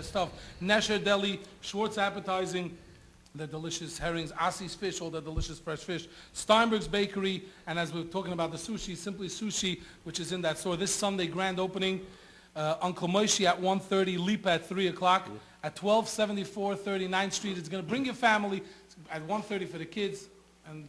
stuff. Nesher Deli, Schwartz Appetizing, the delicious herrings, Asi's Fish, all the delicious fresh fish, Steinberg's Bakery, and as we were talking about the sushi, Simply Sushi, which is in that store. This Sunday, grand opening, Uncle Moshe at 1:30, Leap at 3 o'clock, at 1274 39th Street. It's going to bring your family at 1:30 for the kids, and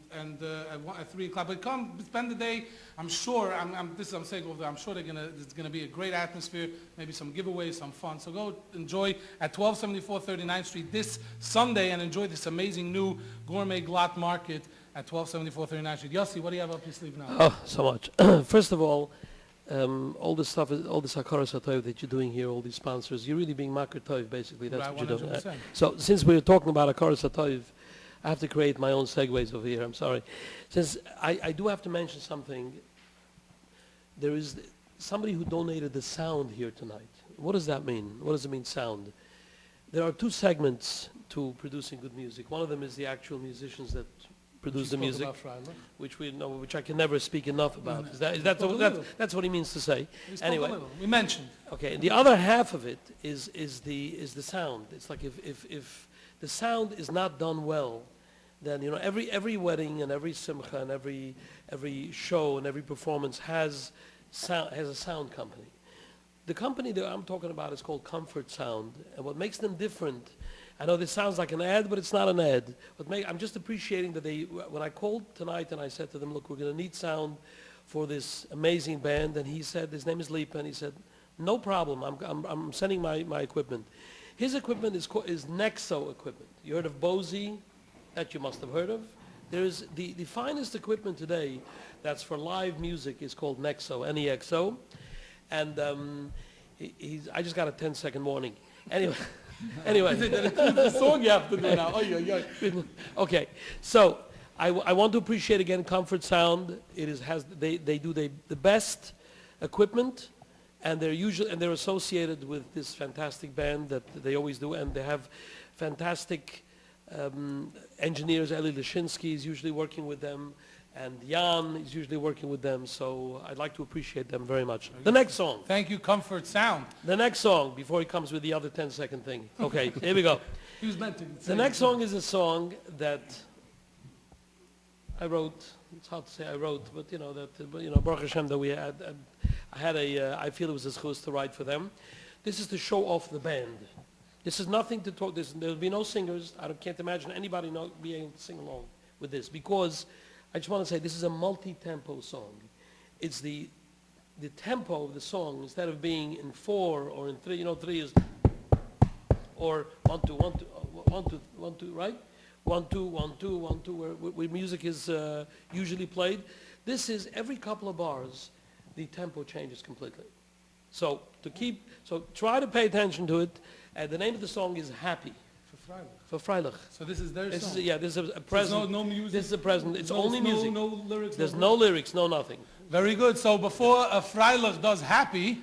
at 3 o'clock. But come spend the day. I'm sure. I'm saying over there. I'm sure it's gonna be a great atmosphere. Maybe some giveaways, some fun. So go enjoy at 1274 39th Street this Sunday and enjoy this amazing new gourmet glot market at 1274 39th Street. Yossi, what do you have up your sleeve now? Oh, so much. First of all this stuff, all this Hakara Satov that you're doing here, all these sponsors, you're really being Makar Tov, basically. That's Right, what you're doing. 100%. So since we're talking about Hakara Satov, I have to create my own segues over here. I'm sorry. Since I do have to mention something, there is somebody who donated the sound here tonight. What does that mean? What does it mean, sound? There are two segments to producing good music. One of them is the actual musicians that produce the music, which I can never speak enough about. That's what he means to say. Anyway, we mentioned. Okay, and the other half of it is the sound. It's like if the sound is not done well, then every wedding and every simcha and every show and every performance has a sound company. The company that I'm talking about is called Comfort Sound, and what makes them different, I know this sounds like an ad, but it's not an ad. I'm just appreciating that when I called tonight and I said to them, look, we're going to need sound for this amazing band, and he said, his name is Lipa, and he said, no problem, I'm sending my equipment. His equipment is Nexo equipment. You heard of Bose? That you must have heard of. There's the finest equipment today that's for live music is called Nexo, N-E-X-O. And I just got a 10-second warning. Anyway. The song you have to do now. Okay, so I want to appreciate again Comfort Sound. They do the best equipment, and they're associated with this fantastic band that they always do, and they have fantastic engineers. Eli Lashinsky is usually working with them, and Jan is usually working with them, so I'd like to appreciate them very much. The next song. Thank you, Comfort Sound. The next song, before he comes with the other 10-second thing. Okay, here we go. He was meant to say the next song is a song that I wrote. It's hard to say I wrote, but Baruch Hashem that we had. I feel it was a zchus to write for them. This is to show off the band. This is nothing to talk. There'll be no singers. I can't imagine anybody being able to sing along with this, because I just want to say this is a multi-tempo song. It's the tempo of the song, instead of being in 4 or in 3. 3 is or 1 2 1 2 1 2 1 2, right? 1 2 1 2 1 2, where music is usually played. This is every couple of bars, the tempo changes completely. So try to pay attention to it. And the name of the song is Happy. For Freilich. So this is their song? This is a present. No music? This is a present. It's only music. No lyrics? There's no lyrics, no nothing. Very good. So before Freilich does Happy,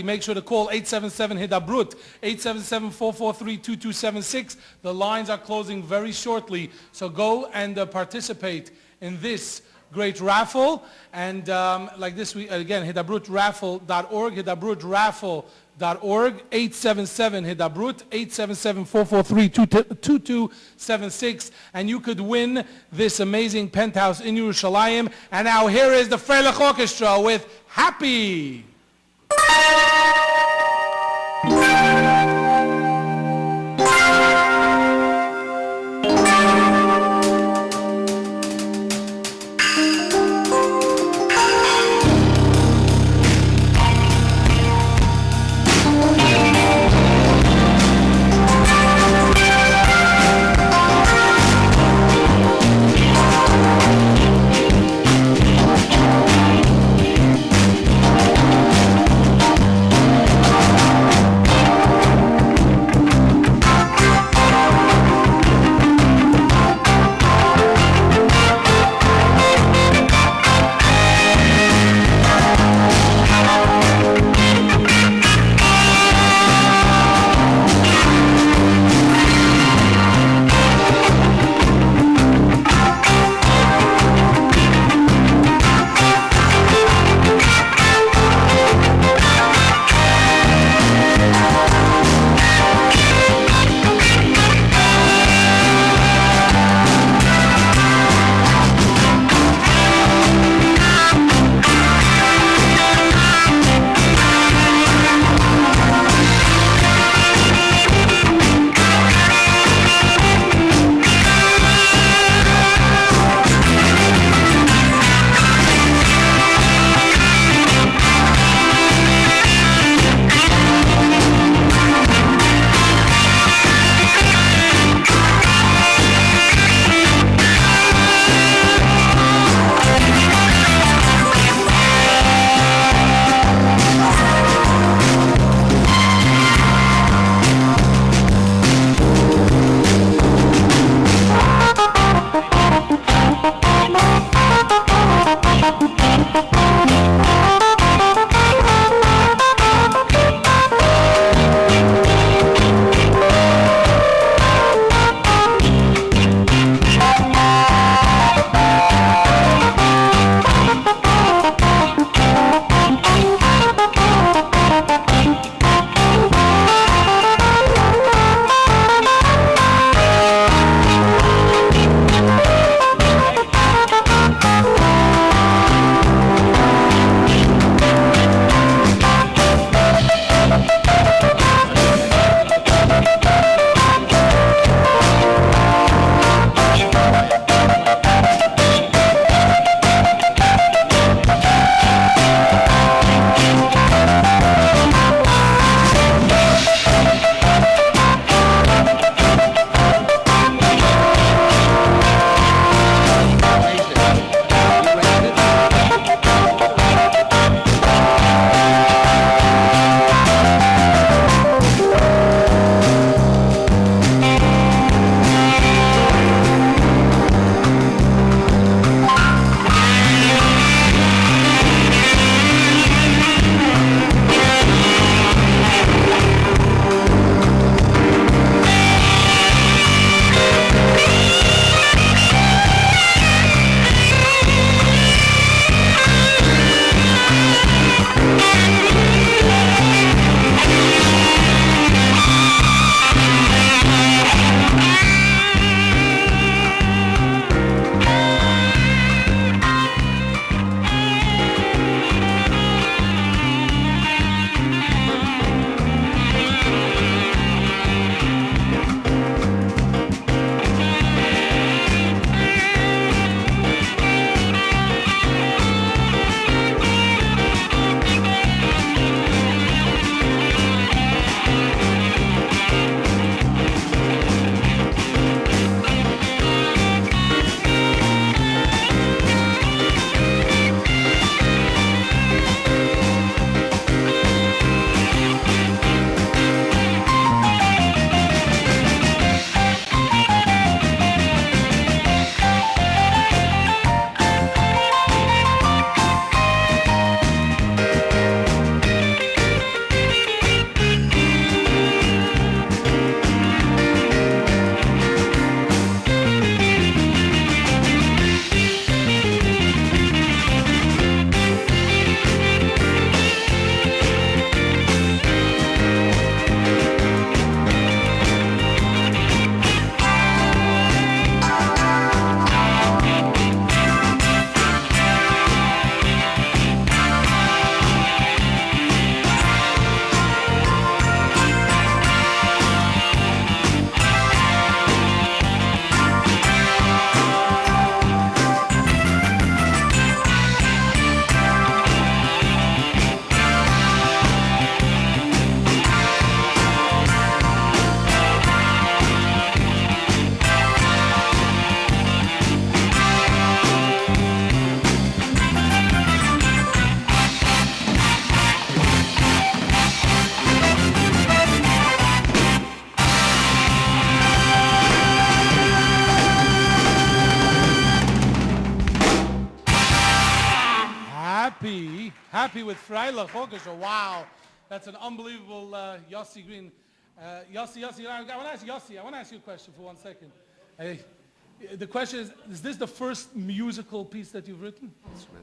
make sure to call 877 Hidabroot, 877-443-2276. The lines are closing very shortly. So go and participate in this great raffle. And like this, again, hidabrootraffle.org, hidabrootraffle.org, 877 Hidabroot, 877-443-2276, and you could win this amazing penthouse in Yerushalayim. And now here is the Freilich Orchestra with Happy. happy with Freilich Orchestra. Wow. That's an unbelievable Yossi Green. Yossi, I want to ask you a question for 1 second. The question is this the first musical piece that you've written?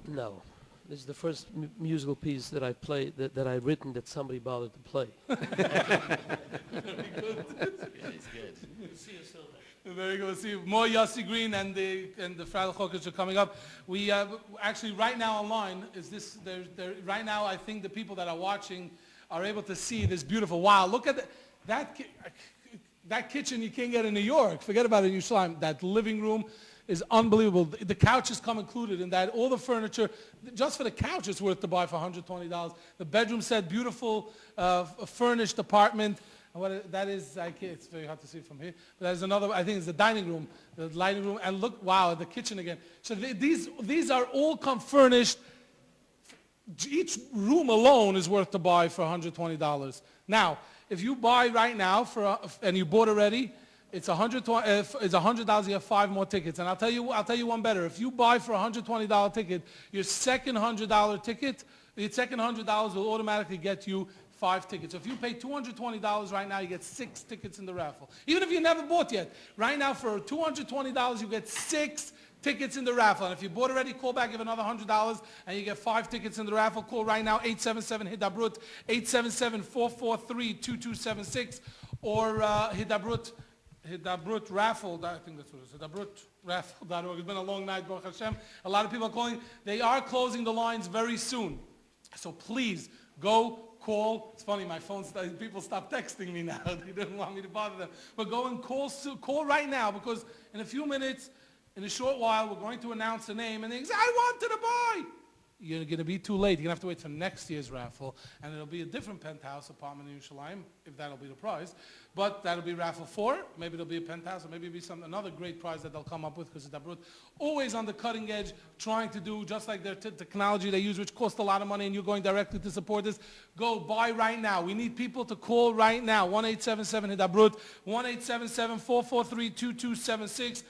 No. This is the first musical piece that I played, that I've written that somebody bothered to play. Very good. Yeah, he's good. See you soon. Very good. See more Yossi Green and the Freilich Orchestra coming up. We actually right now online is this. Right now, I think the people that are watching are able to see this beautiful. Wow! Look at that kitchen you can't get in New York. Forget about it in Yerushalayim. That living room is unbelievable. The couches come included in that. All the furniture, just for the couch, it's worth to buy for $120. The bedroom set, beautiful furnished apartment. And what that is, it's very hard to see from here. But there's another, I think it's the dining room, the lighting room. And look, wow, the kitchen again. So these are all come furnished. Each room alone is worth to buy for $120. Now, if you buy right now and you bought already, it's $100. You have 5 more tickets. And I'll tell you one better. If you buy for a $120 ticket, your second $100 ticket, your second $100 will automatically get you 5 tickets. So if you pay $220 right now, you get 6 tickets in the raffle. Even if you never bought yet, right now for $220, you get 6 tickets in the raffle. And if you bought already, call back, give another $100, and you get 5 tickets in the raffle. Call right now, 877-HIDABRUT, 877-443-2276, or Hidabroot Raffle, I think that's what it is, HidabrootRaffle.org. It's been a long night, Baruch Hashem. A lot of people are calling. They are closing the lines very soon. So please, go call. It's funny, my phone, people stop texting me now. They didn't want me to bother them. But go and call right now, because in a few minutes, in a short while, we're going to announce the name, and they say, I wanted to buy. You're going to be too late. You're going to have to wait for next year's raffle, and it'll be a different penthouse apartment in Yerushalayim, if that'll be the prize. But that'll be raffle 4. Maybe it'll be a penthouse, or maybe it'll be another great prize that they'll come up with, because Hidabroot always on the cutting edge, trying to do just like their technology they use, which costs a lot of money, and you're going directly to support this. Go buy right now. We need people to call right now. 1-877-HIDABROOT, 1-877-443-2276,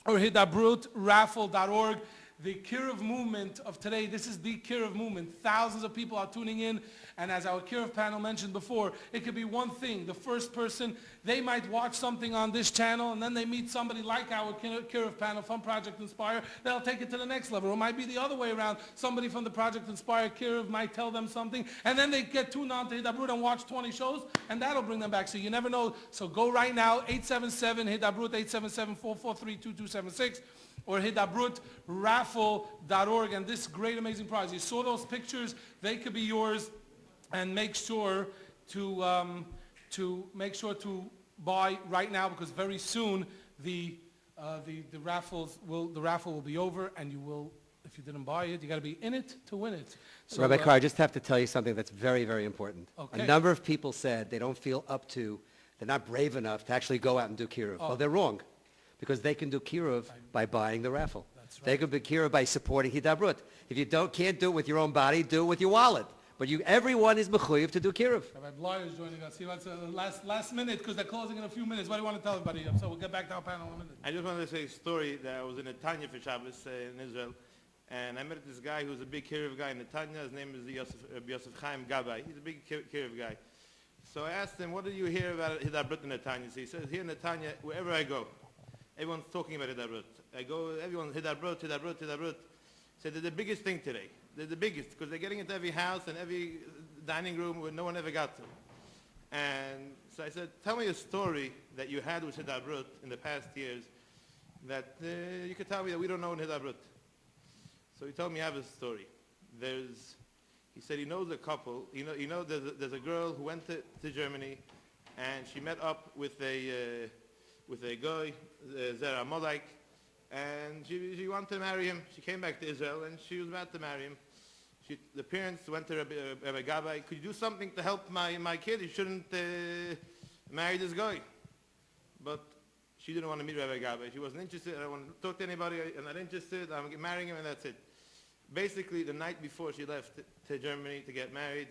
or HidabrootRaffle.org. The Kiruv movement of today, this is the Kiruv movement. Thousands of people are tuning in, and as our Kiruv panel mentioned before, it could be one thing. The first person, they might watch something on this channel, and then they meet somebody like our Kiruv panel from Project Inspire. They'll take it to the next level. Or it might be the other way around. Somebody from the Project Inspire Kiruv might tell them something, and then they get tuned on to Hidabroot and watch 20 shows, and that'll bring them back. So you never know. So go right now, 877-HIDABROOT, 877-443-2276. or HidabrootRaffle.org, and this great, amazing prize. You saw those pictures; they could be yours. And make sure to buy right now, because very soon the raffle will be over, and you will, if you didn't buy it, you got to be in it to win it. So, Rabbi Carr, I just have to tell you something that's very, very important. Okay. A number of people said they don't feel up to, they're not brave enough to actually go out and do kiruv. Oh. Well, they're wrong, because they can do kiruv by buying the raffle. That's right. They can do kiruv by supporting Hidabroot. If you can't do it with your own body, do it with your wallet. But everyone is mechuyev to do kiruv. Rabbi Blyer is joining us. He wants last minute, because they're closing in a few minutes. What do you want to tell everybody? So we'll get back to our panel in a minute. I just wanted to say a story that I was in Netanya for Shabbos in Israel, and I met this guy who's a big Kiruv guy in Netanya. His name is Yosef Chaim Gabay. He's a big Kiruv guy. So I asked him, what did you hear about Hidabroot in Netanya? So he says, here in Netanya, wherever I go, everyone's talking about Hidabroot. Everyone's Hidabroot. He said, they're the biggest thing today. They're the biggest, because they're getting into every house and every dining room where no one ever got to. And so I said, tell me a story that you had with Hidabroot in the past years that you could tell me that we don't know in Hidabroot. So he told me I have a story. He said he knows a couple. There's a girl who went to Germany, and she met up with a guy, Zera Molek, and she wanted to marry him. She came back to Israel, and she was about to marry him. The parents went to Rabbi Gabay, could you do something to help my kid? You shouldn't marry this guy. But she didn't want to meet Rabbi Gabay. She wasn't interested. I don't want to talk to anybody. I'm not interested. I'm marrying him, and that's it. Basically, the night before she left to Germany to get married,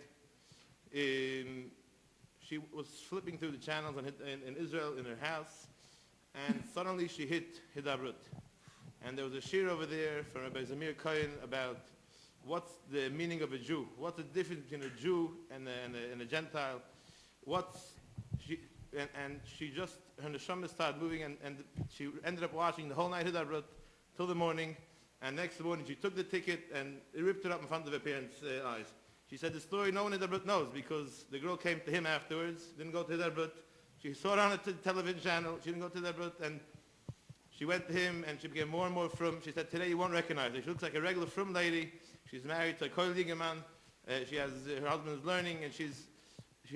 she was flipping through the channels in Israel in her house, and suddenly she hit Hidabroot. And there was a shir over there from Rabbi Zamir Cohen about what's the meaning of a Jew? What's the difference between a Jew and a Gentile? And she just, her neshama started moving, and she ended up watching the whole night Hidabroot till the morning. And next morning she took the ticket and it ripped it up in front of her parents' eyes. She said the story no one in Hidabroot knows, because the girl came to him afterwards, didn't go to Hidabroot. She saw it on a television channel. She didn't go to Hidabroot, and she went to him, and she became more and more frum. She said, today you won't recognize her. She looks like a regular frum lady. She's married to a koiliger man. She has, her husband is learning, and she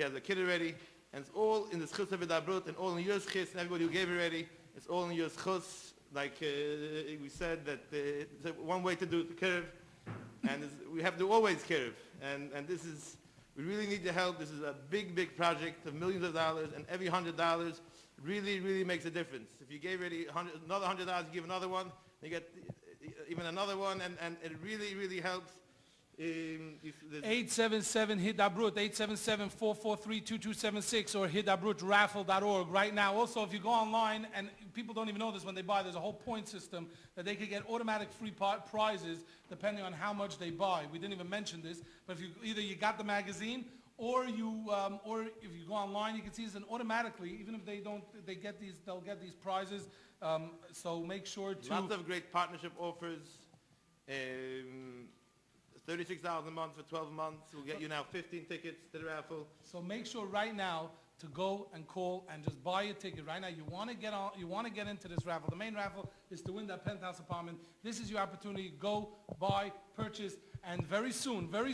has a kid already. And it's all in the schus of Hidabroot, and all in your schus, and everybody who gave already, it's all in your schus. Like we said, that it's one way to do it, to curve, and we have to always curve. And this is, we really need your help. This is a big, big project of millions of dollars, and every $100 really, really makes a difference. If you gave already another $100, you give another one, you get even another one, and it really, really helps. 877 Hidabroot, 877-443-2276, or hidabrootraffle.org right now. Also, if you go online, and people don't even know this when they buy, there's a whole point system that they could get automatic free prizes depending on how much they buy. We didn't even mention this, but if you either you got the magazine, or if you go online, you can see this, and automatically, even if they don't, they'll get these prizes. So make sure to. Lots of great partnership offers. $36 a month for 12 months. We'll get you now 15 tickets to the raffle. So make sure right now to go and call and just buy a ticket right now. You want to get into this raffle. The main raffle is to win that penthouse apartment. This is your opportunity. Go, buy, purchase, and very soon, they're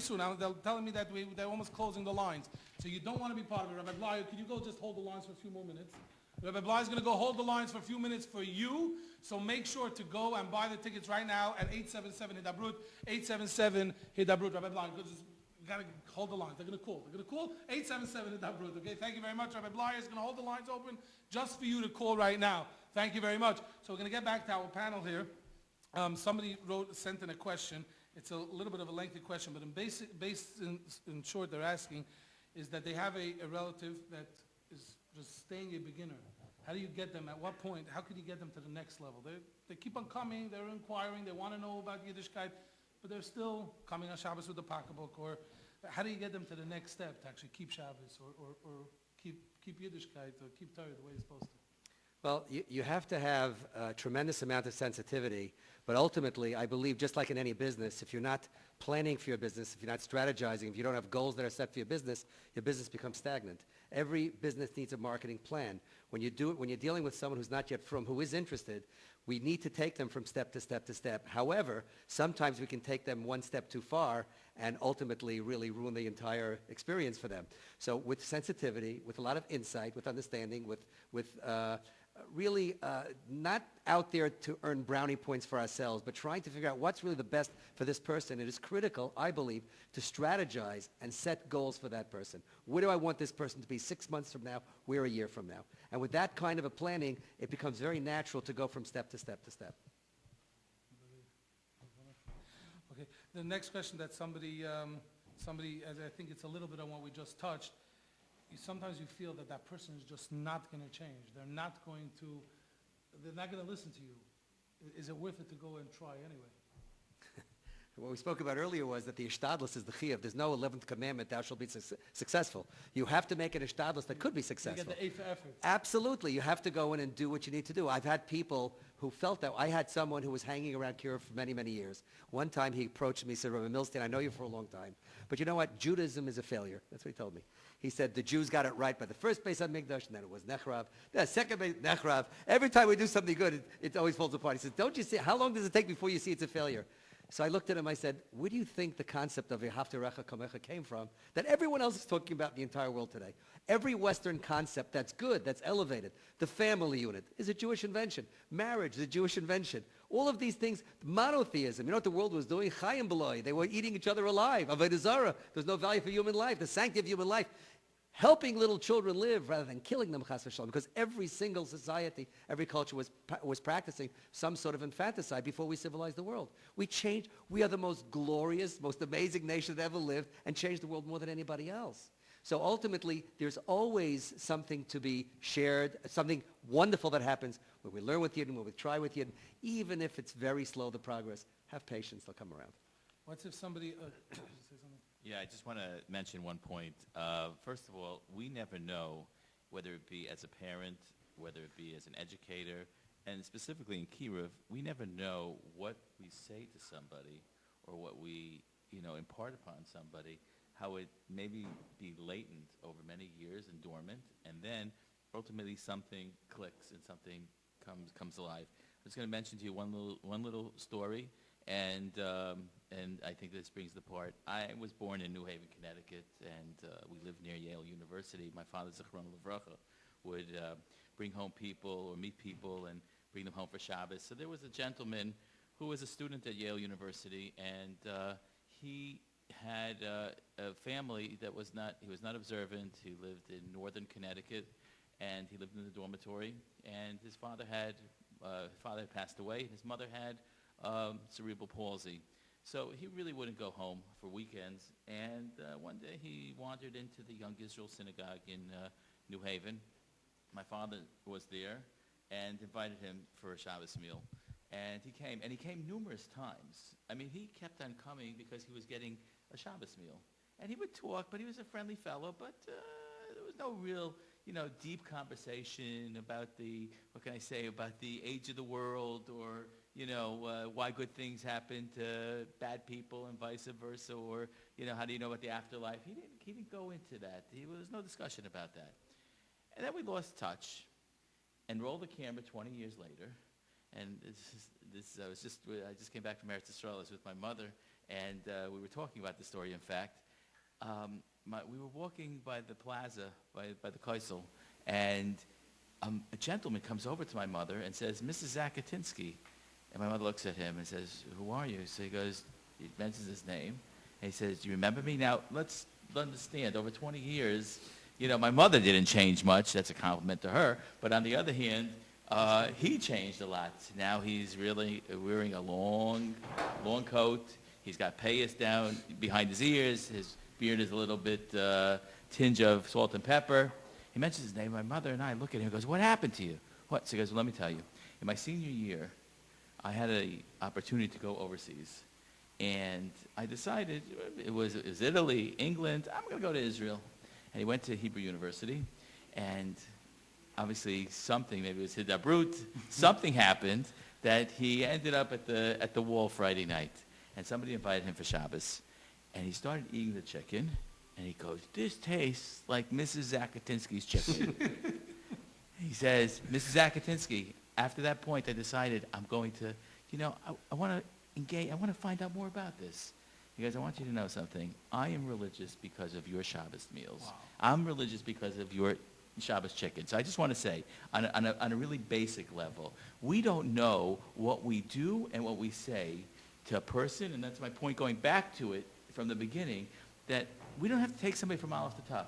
telling me that they're almost closing the lines. So you don't want to be part of it. Rabbi Blyer, can you go just hold the lines for a few more minutes? Rabbi Blyer is going to go hold the lines for a few minutes for you. So make sure to go and buy the tickets right now at 877 Hidabroot, 877 Hidabroot. Rabbi Blyer, you got to hold the lines. They're going to call. 877 Hidabroot. Okay, thank you very much. Rabbi Blyer is going to hold the lines open just for you to call right now. Thank you very much. So we're going to get back to our panel here. Somebody sent in a question. It's a little bit of a lengthy question, but in short, they're asking is that they have a relative that is just staying a beginner. How do you get them? At what point? How could you get them to the next level? They keep on coming. They're inquiring. They want to know about Yiddishkeit, but they're still coming on Shabbos with the pocketbook. Or how do you get them to the next step to actually keep Shabbos or keep Yiddishkeit or keep Torah the way it's supposed to? Well, you have to have a tremendous amount of sensitivity, but ultimately, I believe, just like in any business, if you're not planning for your business, if you're not strategizing, if you don't have goals that are set for your business becomes stagnant. Every business needs a marketing plan. When you're dealing with someone who's not yet from, who is interested, we need to take them from step to step to step. However, sometimes we can take them one step too far and ultimately really ruin the entire experience for them. So with sensitivity, with a lot of insight, with understanding, with really not out there to earn brownie points for ourselves, but trying to figure out what's really the best for this person. It is critical, I believe, to strategize and set goals for that person. Where do I want this person to be 6 months from now? Where a year from now? And with that kind of a planning, it becomes very natural to go from step to step to step. Okay. The next question that somebody, as I think it's a little bit on what we just touched, sometimes you feel that person is just not going to change. They're not going to listen to you. Is it worth it to go and try anyway? What we spoke about earlier was that the ishtadlus is the chiyuv. There's no 11th commandment, thou shalt be successful. You have to make an ishtadlus that could be successful. You get the effort. Absolutely. You have to go in and do what you need to do. I've had people who felt that. I had someone who was hanging around Kiruv for many, many years. One time he approached me and said, Rabbi Milstein, I know you for a long time, but you know what? Judaism is a failure. That's what he told me. He said the Jews got it right by the first Beis HaMikdash, and then it was Nechrav. The second Beis Nechrav. Every time we do something good, it always falls apart. He says, don't you see, how long does it take before you see it's a failure? So I looked at him, I said, where do you think the concept of Yehavterecha Kamecha came from that everyone else is talking about in the entire world today? Every Western concept that's good, that's elevated, the family unit is a Jewish invention. Marriage is a Jewish invention. All of these things, monotheism, you know what the world was doing? Chayim B'loi, they were eating each other alive. Avodah Zarah, there's no value for human life, the sanctity of human life. Helping little children live rather than killing them, chas v'shalom, because every single society, every culture was practicing some sort of infanticide before we civilized the world. We changed. We are the most glorious, most amazing nation that ever lived and changed the world more than anybody else. So ultimately, there's always something to be shared, something wonderful that happens when we learn with Yidden, when we try with Yidden, even if it's very slow, the progress. Have patience, they'll come around. What's if somebody, say something? Yeah, I just want to mention one point. First of all, we never know, whether it be as a parent, whether it be as an educator, and specifically in Kiruv, we never know what we say to somebody or what we, impart upon somebody, how it maybe be latent over many years and dormant, and then ultimately something clicks and something comes alive. I'm just going to mention to you one little story, and I think this brings the part. I was born in New Haven, Connecticut, and we lived near Yale University. My father, Zichron Levracha, would bring home people or meet people and bring them home for Shabbos. So there was a gentleman who was a student at Yale University, and he had a family that was not observant. He lived in northern Connecticut, and he lived in the dormitory. And his father had passed away, and his mother had cerebral palsy. So he really wouldn't go home for weekends. And one day he wandered into the Young Israel Synagogue in New Haven. My father was there and invited him for a Shabbos meal. And he came numerous times. I mean, he kept on coming because he was getting a Shabbos meal. And he would talk, but he was a friendly fellow, but there was no real, deep conversation about about the age of the world or, why good things happen to bad people and vice versa, or, how do you know about the afterlife? He didn't go into that. There was no discussion about that. And then we lost touch and rolled the camera 20 years later. And I just came back from Eretz Yisrael. I was with my mother, and we were talking about the story, in fact. We were walking by the plaza, by the Kaisel, and a gentleman comes over to my mother and says, Mrs. Zakatinsky. And my mother looks at him and says, who are you? So he mentions his name, and he says, do you remember me? Now, let's understand, over 20 years, my mother didn't change much. That's a compliment to her. But on the other hand, he changed a lot. Now he's really wearing a long coat. He's got payas down behind his ears. His beard is a little bit tinge of salt and pepper. He mentions his name. My mother and I look at him and goes, what happened to you? What? So he goes, well, let me tell you. In my senior year, I had an opportunity to go overseas. And I decided, it was Italy, England, I'm going to go to Israel. And he went to Hebrew University, and obviously maybe it was Hidabroot, something happened that he ended up at the wall Friday night. And somebody invited him for Shabbos. And he started eating the chicken, and he goes, this tastes like Mrs. Zakatinsky's chicken. He says, Mrs. Zakatinsky, after that point, I decided I'm going to, I want to engage, I want to find out more about this. He goes, I want you to know something. I am religious because of your Shabbos meals. Wow. I'm religious because of your Shabbos chicken. So I just want to say, on a really basic level, we don't know what we do and what we say to a person, and that's my point going back to it from the beginning, that we don't have to take somebody from Aleph to Taf.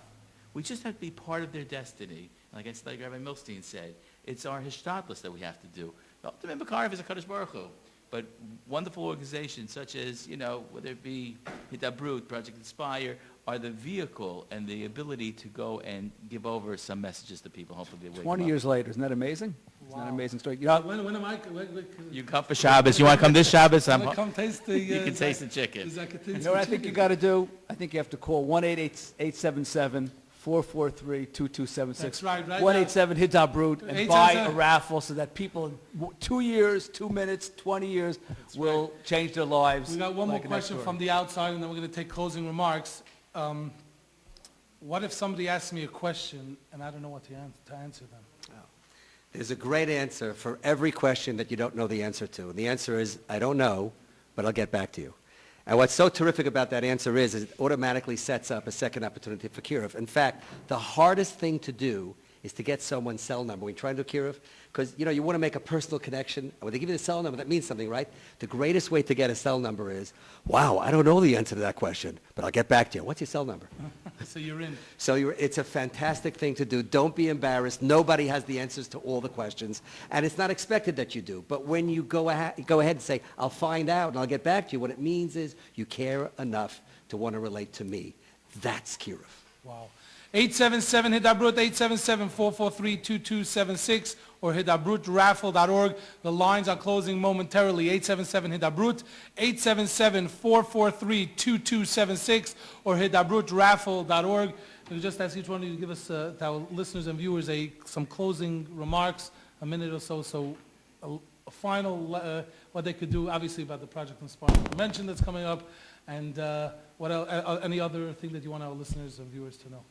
We just have to be part of their destiny. Like Rabbi Milstein said, it's our hishtadlus that we have to do. The ultimate Makarev is a Kadosh Baruch Hu. But wonderful organizations such as, whether it be Hidabroot, Project Inspire, are the vehicle and the ability to go and give over some messages to people. Hopefully they wake 20 them years up. later, isn't that amazing? Wow. Isn't that an amazing story? When am I? You come for Shabbos. You want to come this Shabbos? I'm come taste the. You can taste the chicken. You know what I think you got to do? I think you have to call 1-877-443-2276. That's right, right. 1-877-HIDABROOT and 877 buy a raffle so that people in 2 years, 2 minutes, 20 years will change their lives. We got one more like in that question story. from the outside, and then we're going to take closing remarks. What if somebody asks me a question and I don't know what to answer them? There's a great answer for every question that you don't know the answer to. And the answer is, I don't know, but I'll get back to you. And what's so terrific about that answer is it automatically sets up a second opportunity for Kiruv. In fact, the hardest thing to do is to get someone's cell number when you try to do Kiruv, because you want to make a personal connection. And when they give you the cell number, that means something, right? The greatest way to get a cell number is, wow, I don't know the answer to that question, but I'll get back to you. What's your cell number? So you're in. So it's a fantastic thing to do. Don't be embarrassed. Nobody has the answers to all the questions, and it's not expected that you do. But when you go ahead and say, I'll find out and I'll get back to you, what it means is you care enough to want to relate to me. That's Kiruv. Wow. 877 Hidabroot, 877-443-2276, or or hidabrootraffle.org. The lines are closing momentarily. 877-HIDABROOT, 877-443-2276, or hidabrootraffle.org. We just ask each one of you to give us, to our listeners and viewers, some closing remarks, a minute or so, a final, what they could do, obviously, about the Project Inspiring Prevention that's coming up, and what else, any other thing that you want our listeners and viewers to know.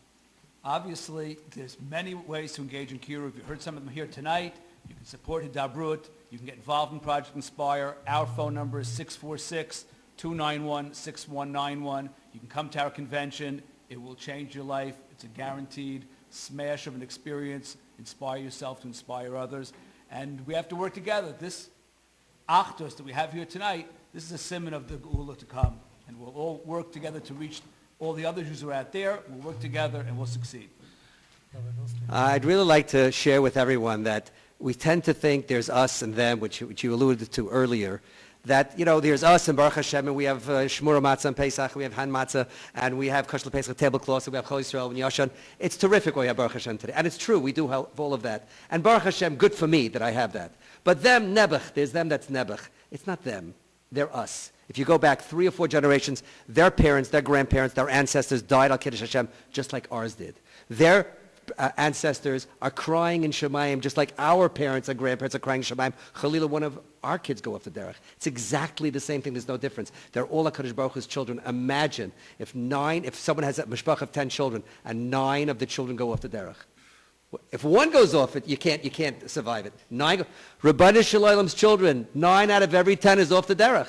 Obviously, there's many ways to engage in Kiruv. You heard some of them here tonight. You can support Hidabroot. You can get involved in Project Inspire. Our phone number is 646-291-6191. You can come to our convention. It will change your life. It's a guaranteed smash of an experience. Inspire yourself to inspire others. And we have to work together. This Achdus that we have here tonight, this is a simon of the Geula to come. And we'll all work together to reach all the other Jews who are out there. We'll work together and we'll succeed. I'd really like to share with everyone that we tend to think there's us and them, which you alluded to earlier, that, there's us and Baruch Hashem, and we have Shmura Matzah and Pesach, we have Han Matzah, and we have Kosher Pesach tablecloths, and we have Chol Yisrael and Yashan. It's terrific what we have Baruch Hashem today. And it's true, we do have all of that. And Baruch Hashem, good for me that I have that. But them, Nebuch, there's them that's Nebuch. It's not them. They're us. If you go back 3 or 4 generations, their parents, their grandparents, their ancestors died al Kiddush Hashem just like ours did. Their ancestors are crying in Shemayim just like our parents and grandparents are crying in Shemayim. Chalila, one of our kids go off the derech. It's exactly the same thing. There's no difference. They're all HaKadosh Baruch Hu's children. Imagine if someone has a mishpach of 10 children and 9 of the children go off the derech. If one goes off it, you can't survive it. 9, Rabbanu Shalom's children, 9 out of every 10 is off the derech.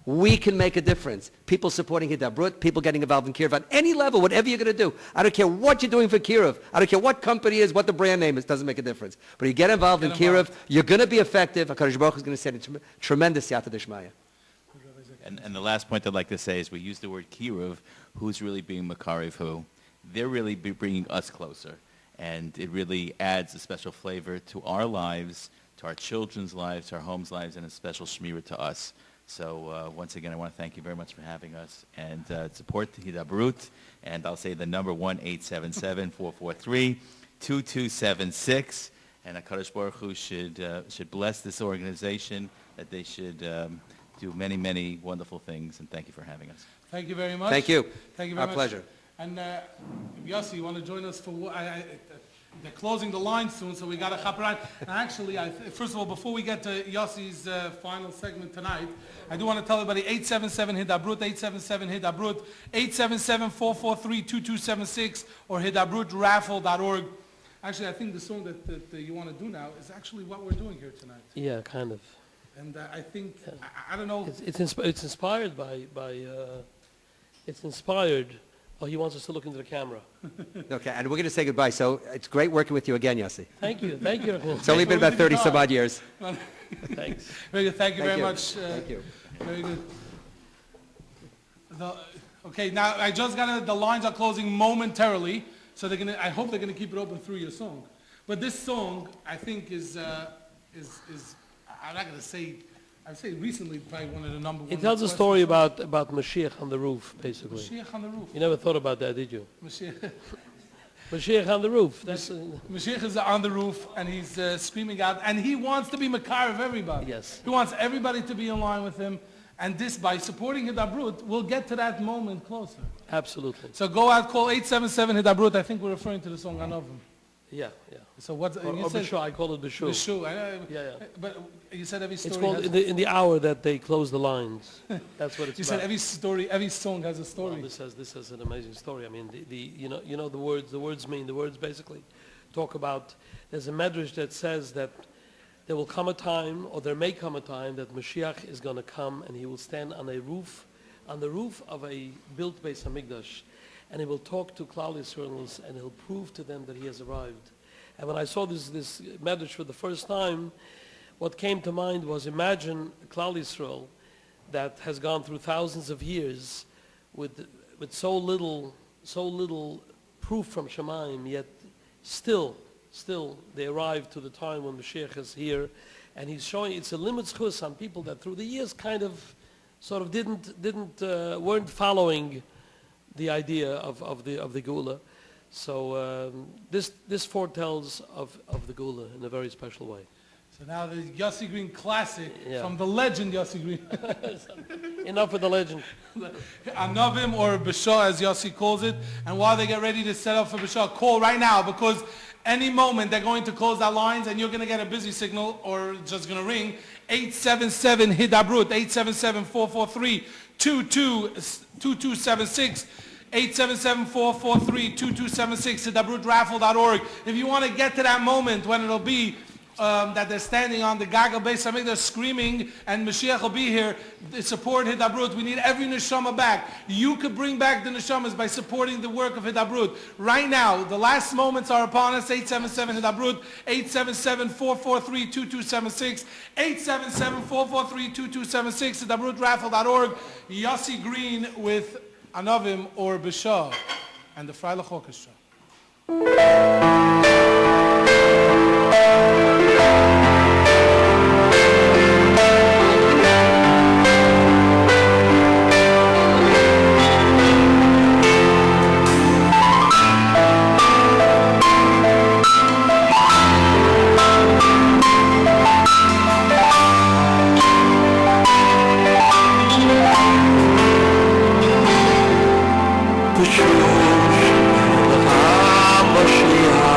We can make a difference. People supporting Hidabroot, people getting involved in Kiruv on any level, whatever you're going to do. I don't care what you're doing for Kiruv. I don't care what company is, what the brand name is. Doesn't make a difference. But you get involved in Kiruv, you're going to be effective. HaKadosh Baruch Hu is going to send a tremendous Yata Dishmaya. And the last point I'd like to say is we use the word Kiruv. Who's really being Makarev who? They're really bringing us closer. And it really adds a special flavor to our lives, to our children's lives, to our homes' lives, and a special shmira to us. So once again, I want to thank you very much for having us, and support the Hidabroot, and I'll say the number 1-877-443-2276, and HaKadosh Baruch Hu should bless this organization, that they should do many, many wonderful things, and thank you for having us. Thank you very much. Thank you. Thank you very much. Our pleasure. And Yossi, you want to join us for they're closing the line soon, so we got to hop around. And actually, first of all, before we get to Yossi's final segment tonight, I do want to tell everybody 877-HIDABROOT, 877-HIDABROOT, 877-443-2276, or hidabrootraffle.org. Actually, I think the song that you want to do now is actually what we're doing here tonight. Yeah, kind of. And I think, I don't know. It's inspired it's inspired. Oh, he wants us to look into the camera. Okay, and we're going to say goodbye. So it's great working with you again, Yossi. Thank you. Thank you. It's only been about 30 some odd years. Thanks. Very good. Thank you very much. Thank you. Very good. Okay, now I just got the lines are closing momentarily, so I hope they're gonna keep it open through your song. But this song, I think, is I'm not gonna say. I'd say recently probably one of the number one. It tells a story about Mashiach on the roof, basically. Mashiach on the roof. You never thought about that, did you? Mashiach on the roof. Mashiach is on the roof, and he's screaming out, and he wants to be Makar of everybody. Yes. He wants everybody to be in line with him, and this, by supporting Hidabroot, we'll get to that moment closer. Absolutely. So go out, call 877-Hidabroot. I think we're referring to the song Anovim. Yeah. So what's or B'shu, I call it B'shu. B'shu. Yeah. But you said every story. It's called in the hour that they close the lines. That's what it's you about. said every song has a story. Well, this has an amazing story. I mean, you know the words. The words basically talk about. There's a medrash that says that there will come a time, or there may come a time, that Mashiach is going to come and he will stand on the roof of a built Beis Hamikdash, and he will talk to Klal Yisrael and he'll prove to them that he has arrived. And when I saw this medrash for the first time, what came to mind was, imagine Klal Yisrael that has gone through thousands of years with so little proof from Shemaim, yet still they arrive to the time when Mashiach is here, and he's showing it's a limit chus on people that through the years sort of weren't following the idea of the Geula. So this foretells of the Gula in a very special way. So now the Yossi Green classic Yeah. from the legend Yossi Green. Enough with the legend. Anavim or B'Shah as Yossi calls it. And while they get ready to set up for B'Shah, call right now because any moment they're going to close our lines and you're going to get a busy signal or it's just going to ring. 877 Hidabroot, 877-443-2276. 877-443-2276, HidabrootRaffle.org. If you want to get to that moment when it'll be that they're standing on the Gaga base, I think they're screaming, and Mashiach will be here. They support Hidabroot. We need every neshama back. You could bring back the neshamas by supporting the work of Hidabroot. Right now, the last moments are upon us. 877 Hidabroot, 877-443-2276, 877-443-2276, HidabrootRaffle.org. Yossi Green with Anavim or B'Shah and the Freilich Orchestra. Mashiach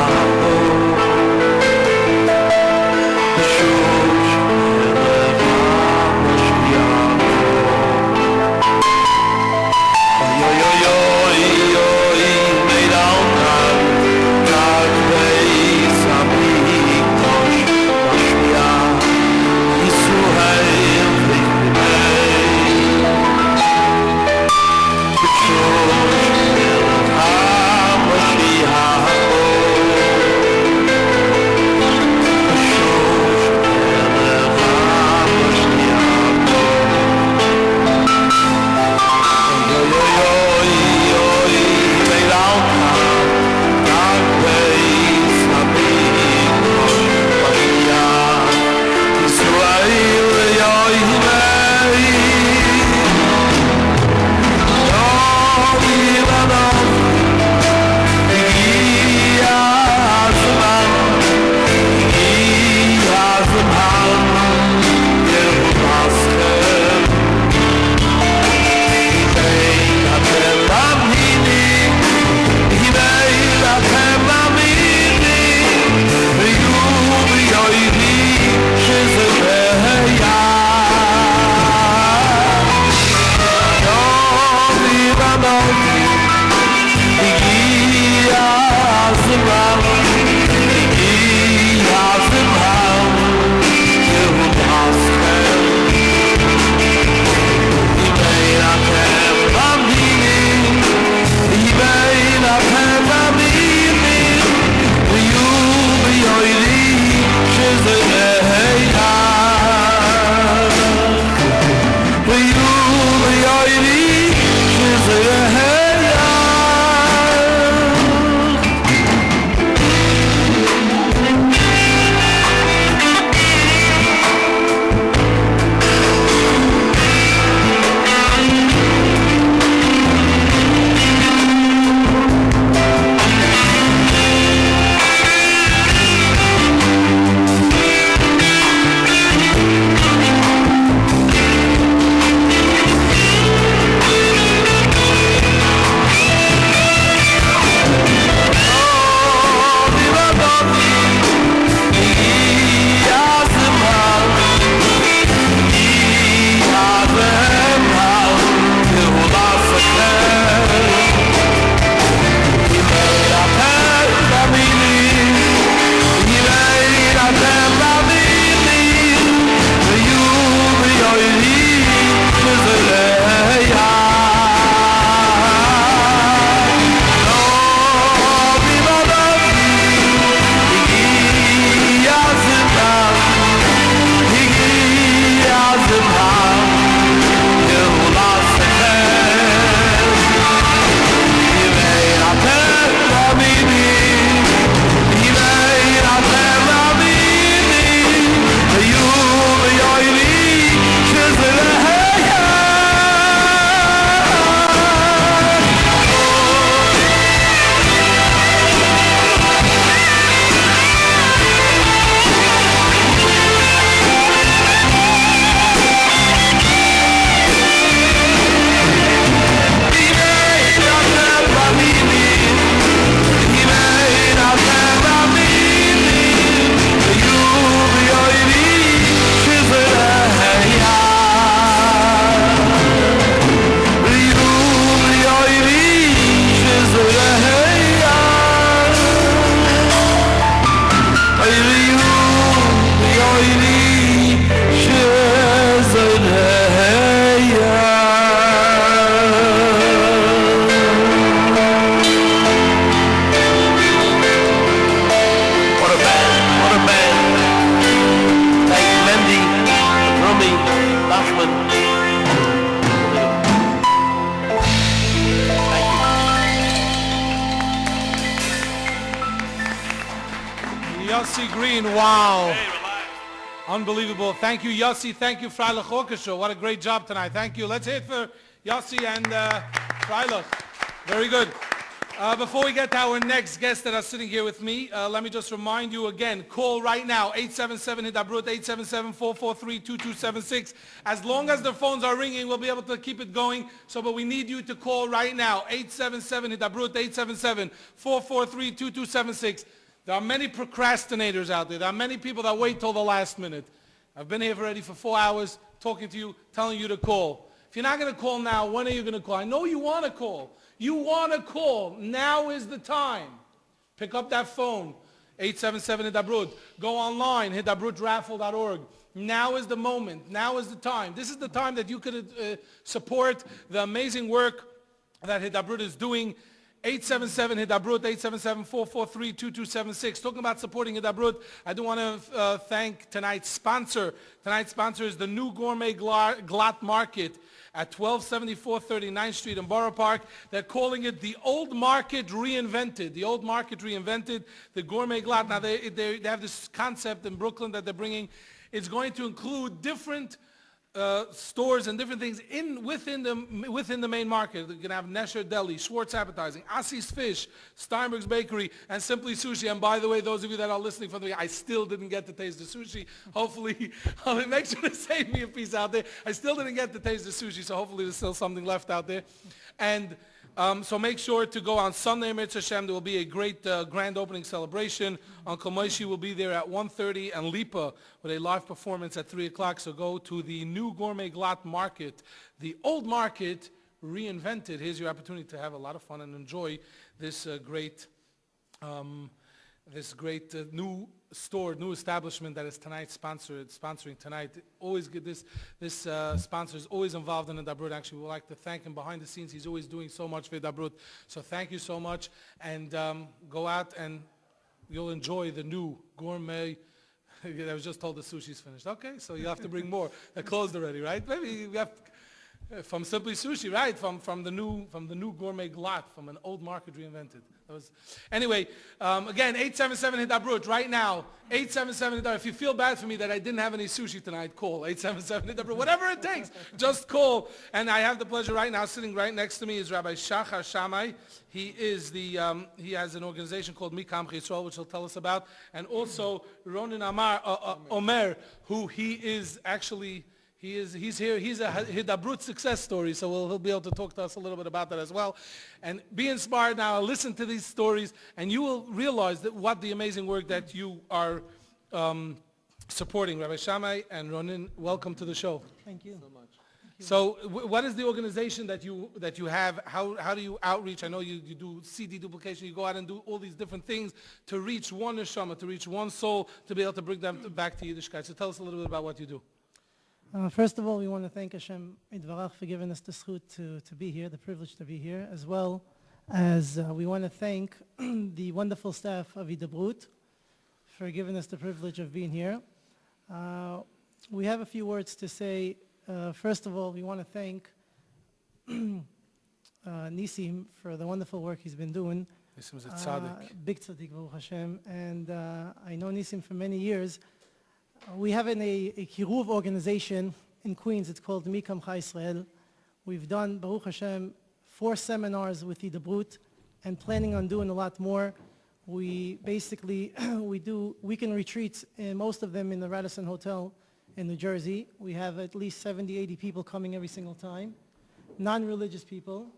Yossi Green, wow. Unbelievable. Thank you, Yossi. Thank you, Freilich Orchestra. What a great job tonight. Thank you. Let's hear it for Yossi and Freilich. Very good. Before we get to our next guests that are sitting here with me, let me just remind you again, call right now, 877-HIDABRUT, 877-443-2276. As long as the phones are ringing, we'll be able to keep it going. But we need you to call right now, 877-HIDABRUT, 877-443-2276. There are many procrastinators out there. There are many people that wait till the last minute. I've been here already for 4 hours talking to you, telling you to call. If you're not going to call now, when are you going to call? I know you want to call. You want to call. Now is the time. Pick up that phone, 877-HIDABRUT. Go online, hidabrootraffle.org. Now is the moment. Now is the time. This is the time that you could support the amazing work that Hidabroot is doing. 877-HIDABRUT, 877-443-2276. Talking about supporting Hidabroot, I do want to thank tonight's sponsor. Tonight's sponsor is the new Gourmet Glatt Market at 1274 39th Street in Borough Park. They're calling it the Old Market Reinvented. The Old Market Reinvented, the Gourmet Glatt. Now, they have this concept in Brooklyn that they're bringing. It's going to include different stores and different things within the main market. You're going to have Nesher Deli, Schwartz Appetizing, Asi's Fish, Steinberg's Bakery, and Simply Sushi. And by the way, those of you that are listening from the I still didn't get to taste the sushi. Hopefully, I'll make sure to save me a piece out there. I still didn't get to taste the sushi, so hopefully there's still something left out there. And so make sure to go on Sunday, Mitzvah Hashem. There will be a great grand opening celebration. Uncle Moshe will be there at 1:30 and Lipa with a live performance at 3 o'clock. So go to the new Gourmet Glatt Market, the Old Market Reinvented. Here's your opportunity to have a lot of fun and enjoy this great new store, new establishment that is sponsoring tonight. Always good. This sponsor is always involved in Hidabroot. Actually, we would like to thank him behind the scenes. He's always doing so much for Hidabroot. So thank you so much, and go out and you'll enjoy the new gourmet. I was just told the sushi's finished. Okay, so you have to bring more. They're closed already, right? Maybe we have from Simply Sushi, right? From the new Gourmet Glatt, from an Old Market Reinvented. Anyway, again, 877-HIDABRUT right now. 877-HIDABRUT. If you feel bad for me that I didn't have any sushi tonight, call 877-HIDABRUT. Whatever it takes, just call. And I have the pleasure right now, sitting right next to me is Rabbi Shachar Shammai. He is he has an organization called Mikam Yisrael, which he'll tell us about, and also Ronen Omer, who he is actually. He's here. He's a Hidabroot success story, so he'll be able to talk to us a little bit about that as well. And be inspired now. Listen to these stories, and you will realize what the amazing work that you are supporting. Rabbi Shammai and Ronen, welcome to the show. Thank you so much. So what is the organization that you have? How do you outreach? I know you do CD duplication. You go out and do all these different things to reach one neshama, to reach one soul, to be able to bring them back to Yiddishkeit. So tell us a little bit about what you do. First of all, we want to thank Hashem Yitvarach for giving us the zchut to be here, the privilege to be here, as well as we want to thank the wonderful staff of Hidabroot for giving us the privilege of being here. We have a few words to say. First of all, we want to thank Nisim for the wonderful work he's been doing. Nisim is a tzaddik. Big tzaddik, Baruch Hashem. And I know Nisim for many years. We have a Kiruv organization in Queens. It's called Mikam Yisrael. We've done, Baruch Hashem, 4 seminars with Hidabroot and planning on doing a lot more. We basically, we do weekend retreats, and most of them in the Radisson Hotel in New Jersey. We have at least 70, 80 people coming every single time, non-religious people.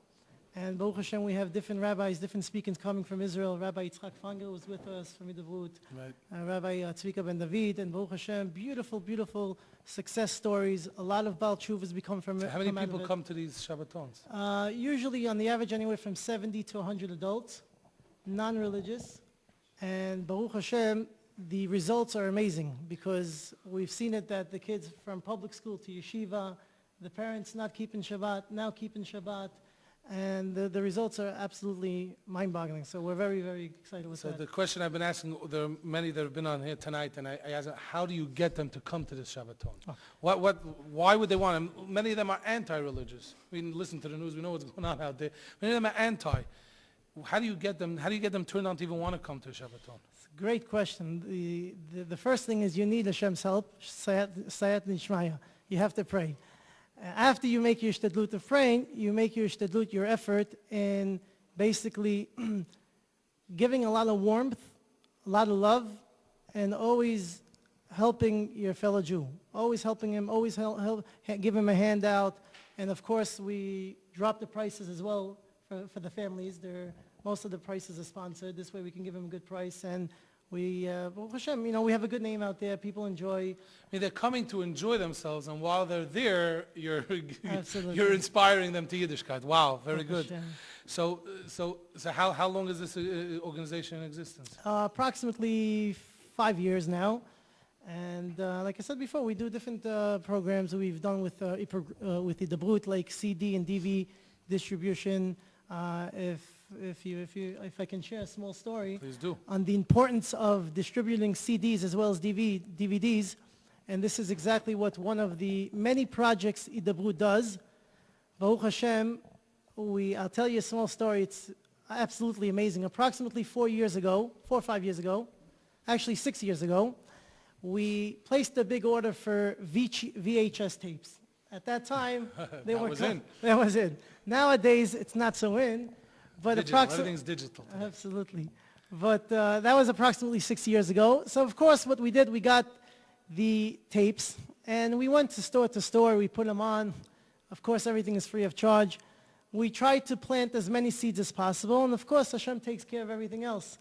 And Baruch Hashem, we have different rabbis, different speakers coming from Israel. Rabbi Yitzchak Fanger was with us from Hidabroot. Right. Rabbi Tzvika Ben David, and Baruch Hashem, beautiful, beautiful success stories. A lot of Baal Tshuvas become from How many people come to these Shabbatons? Usually on the average anywhere from 70 to 100 adults, non-religious. And Baruch Hashem, the results are amazing because we've seen it that the kids from public school to yeshiva, the parents not keeping Shabbat, now keeping Shabbat. And the results are absolutely mind-boggling. So we're very, very excited with that. So the question I've been asking, there are many that have been on here tonight, and I asked them, how do you get them to come to this Shabbaton? Oh. Why would they want them? Many of them are anti-religious. We listen to the news. We know what's going on out there. Many of them are anti. How do you get them turned on to even want to come to a Shabbaton? It's a Great question. The first thing is you need Hashem's help, Sayat Nishmaya. You have to pray. After you make your shtadlut of praying, you make your shtadlut, your effort, in basically giving a lot of warmth, a lot of love, and always helping your fellow Jew. Always helping him, always give him a handout. And of course, we drop the prices as well for the families. Most of the prices are sponsored. This way we can give them a good price. And we, Hashem, we have a good name out there. People enjoy. I mean, they're coming to enjoy themselves, and while they're there, you're Absolutely. inspiring them to Yiddishkeit. Wow, very good. Hashem. So how long is this organization in existence? Approximately 5 years now. And like I said before, we do different programs we've done with Hidabroot, like CD and DV distribution. If I can share a small story. Please do. On the importance of distributing CDs as well as DVDs. And this is exactly what one of the many projects Hidabroot does. Baruch Hashem, I'll tell you a small story. It's absolutely amazing. Approximately 4 or 5 years ago, actually 6 years ago, we placed a big order for VHS tapes. At that time, they were That was in. Nowadays, it's not so in, but everything's digital. Absolutely. But that was approximately 6 years ago. So of course, what we did, we got the tapes, and we went to store. We put them on. Of course, everything is free of charge. We tried to plant as many seeds as possible, and of course, Hashem takes care of everything else.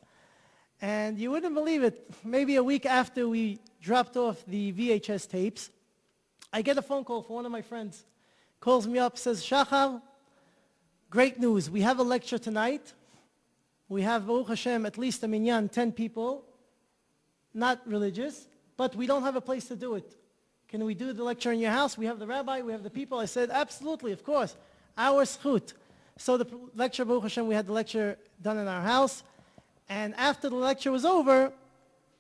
And you wouldn't believe it. Maybe a week after we dropped off the VHS tapes, I get a phone call from one of my friends. Calls me up, says, Shachar, great news. We have a lecture tonight. We have, Baruch Hashem, at least a minyan, 10 people, not religious, but we don't have a place to do it. Can we do the lecture in your house? We have the rabbi, we have the people. I said, absolutely, of course. Our schut. So the lecture, Baruch Hashem, we had the lecture done in our house. And after the lecture was over,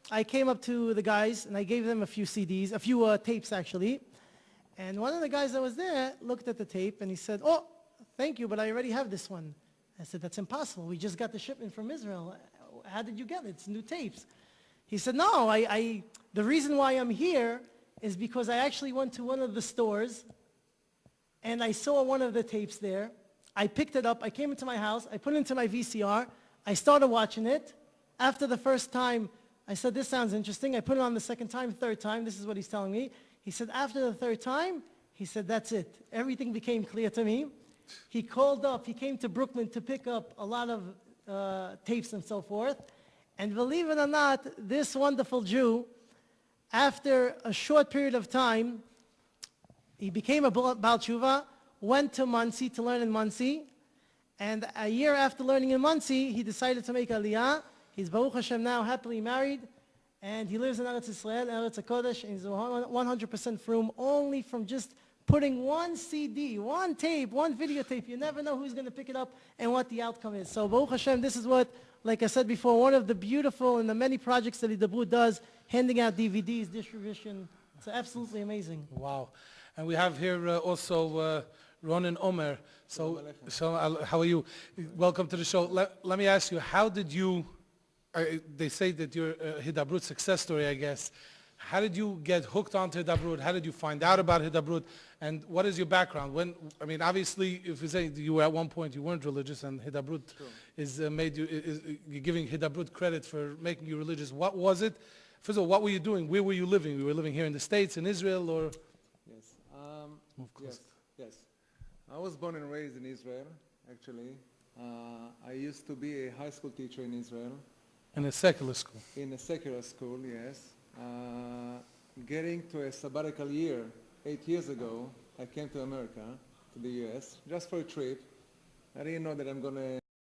I came up to the guys and I gave them a few CDs, a few tapes actually. And one of the guys that was there looked at the tape and he said, oh, thank you, but I already have this one. I said, that's impossible. We just got the shipment from Israel. How did you get it? It's new tapes. He said, no, the reason why I'm here is because I actually went to one of the stores and I saw one of the tapes there. I picked it up. I came into my house. I put it into my VCR. I started watching it. After the first time, I said, this sounds interesting. I put it on the second time, third time. This is what he's telling me. He said, after the third time, he said, that's it. Everything became clear to me. He called up. He came to Brooklyn to pick up a lot of tapes and so forth. And believe it or not, this wonderful Jew, after a short period of time, he became a Baal Tshuva, went to Monsey to learn in Monsey. And a year after learning in Monsey, he decided to make Aliyah. He's Baruch Hashem now, happily married. And he lives in Eretz Yisrael, Eretz HaKodesh, and he's 100% frum, only from just putting one CD, one tape, one videotape. You never know who's going to pick it up and what the outcome is. So Baruch Hashem, this is what, like I said before, one of the beautiful and the many projects that Hidabroot does, handing out DVDs, distribution. It's absolutely amazing. Wow. And we have here also Ronen Omer. So how are you? Welcome to the show. Let me ask you, how did you, they say that you're a Hidabroot success story, I guess. How did you get hooked onto Hidabroot? How did you find out about Hidabroot? And what is your background? Obviously, if you say you were at one point you weren't religious, and Hidabroot you're giving Hidabroot credit for making you religious. What was it? First of all, what were you doing? Where were you living? You were living here in the States, in Israel, or? Yes. Yes. I was born and raised in Israel, actually. I used to be a high school teacher in Israel. In a secular school. In a secular school, yes. Getting to a sabbatical year 8 years ago, I came to America, to the US, just for a trip. I didn't know that I'm going to